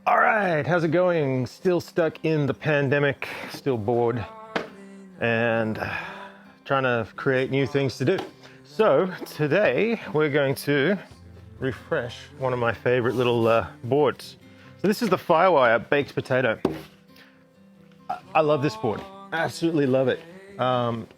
All right, how's it going? Still stuck in the pandemic, still bored, and trying to create new things to do. So today we're going to refresh one of my favorite little boards. So this is the Firewire Baked Potato. I love this board, absolutely love it.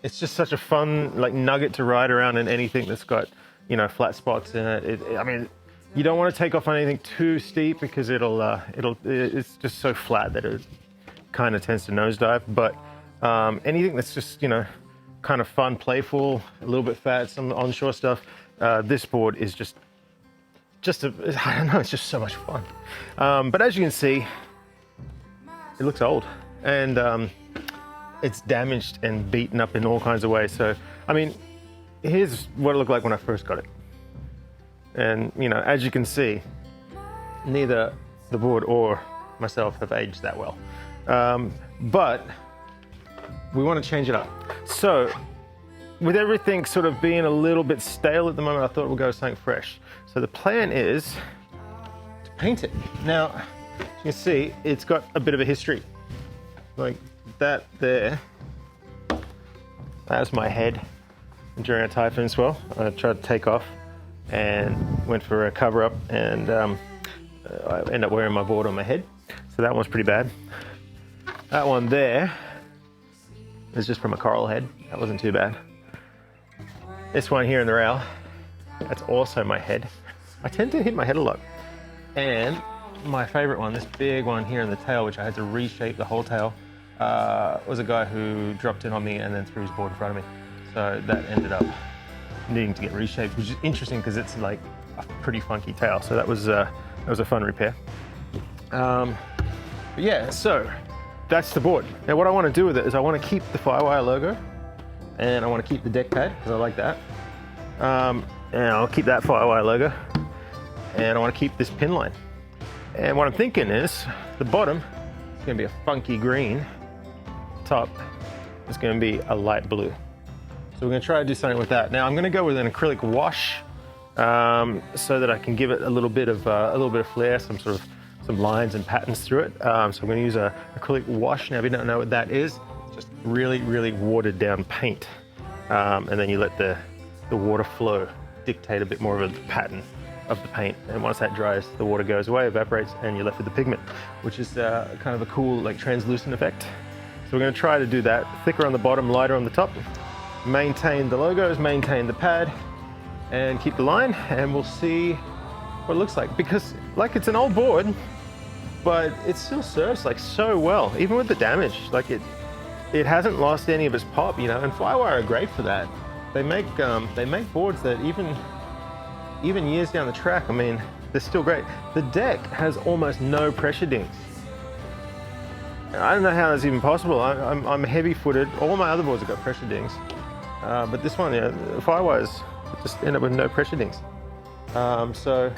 It's just such a fun like nugget to ride around in anything that's got, you know, flat spots in it. I mean, you don't want to take off on anything too steep because it's just so flat that it kind of tends to nosedive. But anything that's just, you know, kind of fun, playful, a little bit fat, some onshore stuff, this board is just I don't know, it's just so much fun. But as you can see, it looks old and it's damaged and beaten up in all kinds of ways. So, I mean, here's what it looked like when I first got it. And, you know, as you can see, neither the board or myself have aged that well. But we want to change it up. So with everything sort of being a little bit stale at the moment, I thought we'd go with something fresh. So the plan is to paint it. Now, as you can see, it's got a bit of a history. Like that there, that's my head during a typhoon swell. I tried to take off and went for a cover up, and I ended up wearing my board on my head. So that one's pretty bad. That one there is just from a coral head. That wasn't too bad. This one here in the rail, that's also my head. I tend to hit my head a lot. And my favorite one, this big one here in the tail, which I had to reshape the whole tail, was a guy who dropped in on me and then threw his board in front of me. So that ended up needing to get reshaped, which is interesting because it's like a pretty funky tail. So that was a fun repair. But yeah, so that's the board. Now what I want to do with it is I want to keep the Firewire logo, and I want to keep the deck pad because I like that. And I'll keep that Firewire logo, and I want to keep this pin line. And what I'm thinking is the bottom is going to be a funky green, top is going to be a light blue. So we're going to try to do something with that. Now I'm going to go with an acrylic wash so that I can give it a little bit of flair, some lines and patterns through it. So I'm going to use an acrylic wash. Now if you don't know what that is, just really, really watered down paint. And then you let the water flow dictate a bit more of a pattern of the paint. And once that dries, the water goes away, evaporates, and you're left with the pigment, which is kind of a cool like translucent effect. So we're going to try to do that. Thicker on the bottom, lighter on the top. Maintain the logos, maintain the pad, and keep the line, and we'll see what it looks like. Because like it's an old board, but it still serves like so well, even with the damage. Like it hasn't lost any of its pop, you know. And Firewire are great for that. They make boards that even years down the track, I mean, they're still great. The deck has almost no pressure dings. I don't know how that's even possible. I'm heavy-footed. All my other boards have got pressure dings. But this one, yeah, Firewires just end up with no pressure dings. So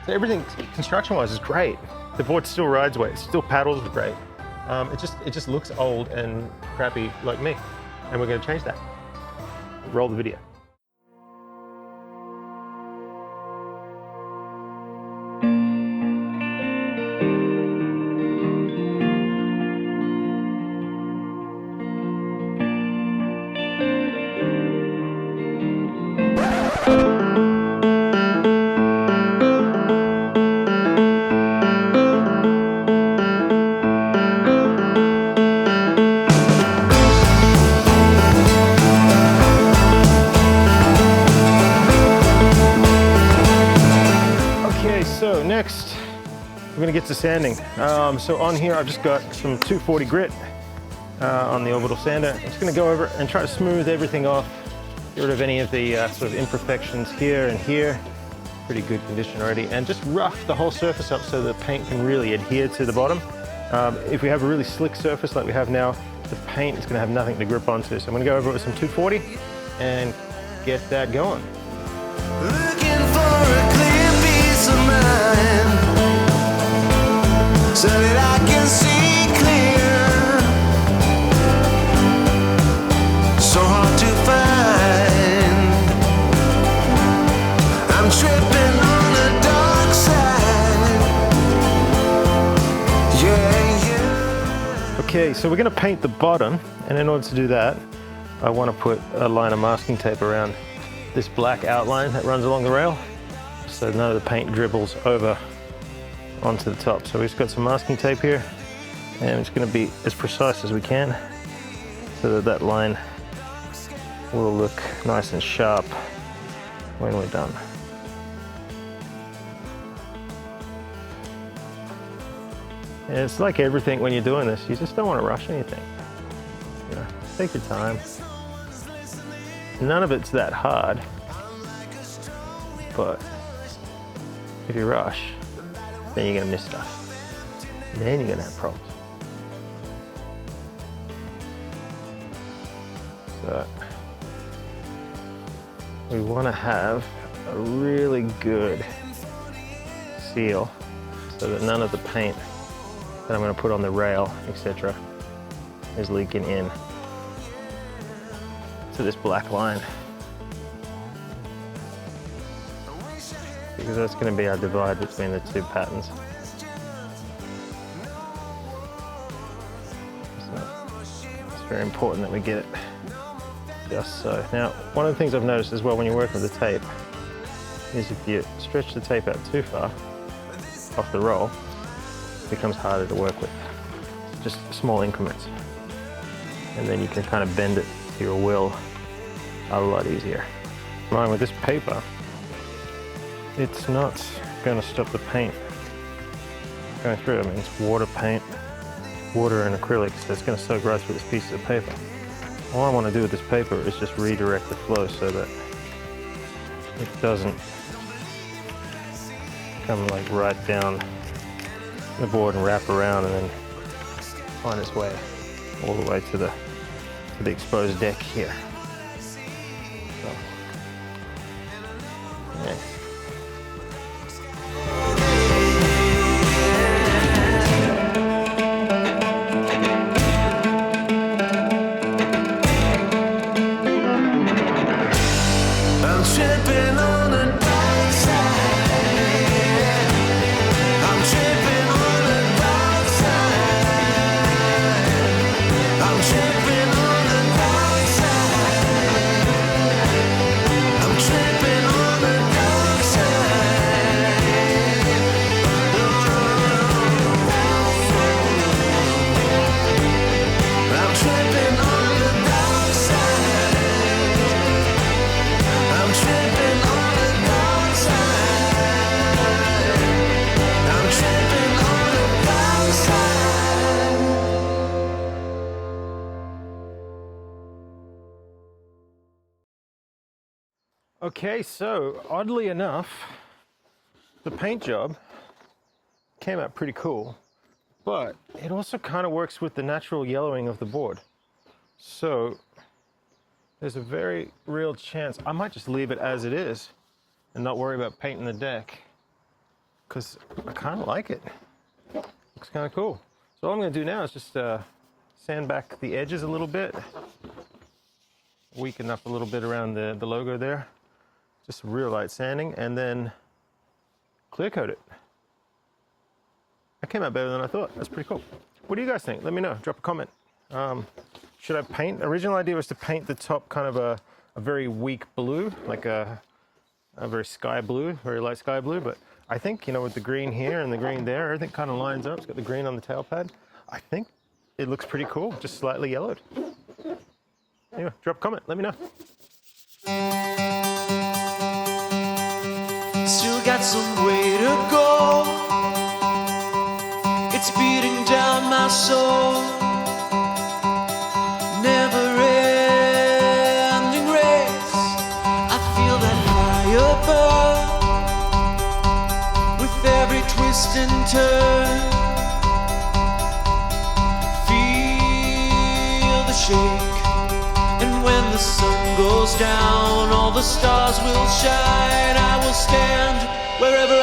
everything construction-wise is great. The board still rides well, it still paddles great. It just looks old and crappy like me, and we're going to change that. Roll the video. So next, we're gonna get to sanding. So on here, I've just got some 240 grit on the orbital sander. I'm just gonna go over and try to smooth everything off, get rid of any of the sort of imperfections here and here. Pretty good condition already. And just rough the whole surface up so the paint can really adhere to the bottom. If we have a really slick surface like we have now, the paint is gonna have nothing to grip onto. So I'm gonna go over it with some 240 and get that going. Looking for a clear peace of mind, so that I can see clear. So hard to find. I'm tripping on the dark side. Okay, so we're going to paint the bottom, and in order to do that, I want to put a line of masking tape around this black outline that runs along the rail, so none of the paint dribbles over onto the top. So we've just got some masking tape here, and it's going to be as precise as we can so that that line will look nice and sharp when we're done. And it's like everything when you're doing this, you just don't want to rush anything. You know, take your time. None of it's that hard, but if you rush, then you're gonna miss stuff. Then you're gonna have problems. So we want to have a really good seal so that none of the paint that I'm going to put on the rail, etc., is leaking in to this black line, because that's going to be our divide between the two patterns. So it's very important that we get it just so. Now, one of the things I've noticed as well when you're working with the tape is if you stretch the tape out too far off the roll, it becomes harder to work with. Just small increments. And then you can kind of bend it to your will a lot easier. Mine with this paper, it's not going to stop the paint going through. I mean, it's water paint, water and acrylic, so it's going to soak right through this piece of paper. All I want to do with this paper is just redirect the flow so that it doesn't come like right down the board and wrap around and then find its way all the way to the exposed deck here. So, yeah. I'm tripping on the dark side. I'm tripping on the dark side. I'm tripping on the dark side. I'm tripping on the dark side. I'm tripping on the dark side. I'm tripping on the dark side. I'm tripping on the dark side. Okay, so oddly enough, the paint job came out pretty cool, but it also kind of works with the natural yellowing of the board. So there's a very real chance I might just leave it as it is and not worry about painting the deck, because I kind of like it. Looks kind of cool. So all I'm going to do now is just sand back the edges a little bit, weaken up a little bit around the logo there, just real light sanding, and then clear coat it. That came out better than I thought. That's pretty cool. What do you guys think? Let me know. Drop a comment. Should I paint? Original idea was to paint the top kind of a very weak blue, like a very sky blue, very light sky blue. But I think, you know, with the green here and the green there, everything kind of lines up. It's got the green on the tail pad. I think it looks pretty cool, just slightly yellowed. Anyway, drop a comment. Let me know. Still got some way to go. It's beating down my soul. Never ending race. I feel that fire burn with every twist and turn. Feel the shake. And when the sun goes down, all the stars will shine. I will stand wherever